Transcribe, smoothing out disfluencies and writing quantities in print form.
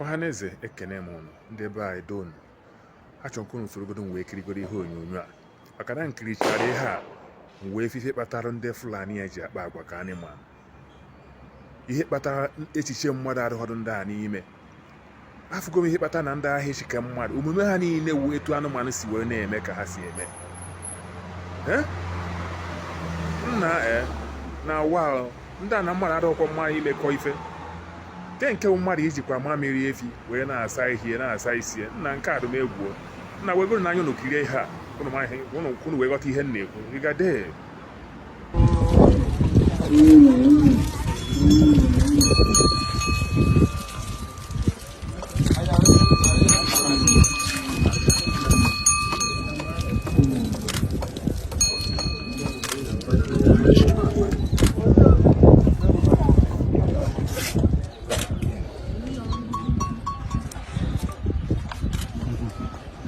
Ọhaneze ekene m unu ndị be anyị donu achọrọ m sorogodo wee kirigoro ihe onyonyo a maka na nkirichara ihe a wee fife kpatara ndị Fulani ya ji akpa agwa ka anịmanụ ihe kpatara echiche mmadụ arụghọdụ ndị a n'ime afụgo m ihe kpatara na ndị ahịa echike mmadụ omume ha niile wu etu anụmanụ si wee na-eme ka ha si eme nna na wa ndị a na mmadụ adọkwa mmadụ imekọ ife nke mmadụ ijikwa mamiri efi wee na-asa ihe na-asa isi nna nke adụm egwuo nna wegoro n'anya unu kirie ihe a unu wee ghọta ihe m na-ekwu ịgade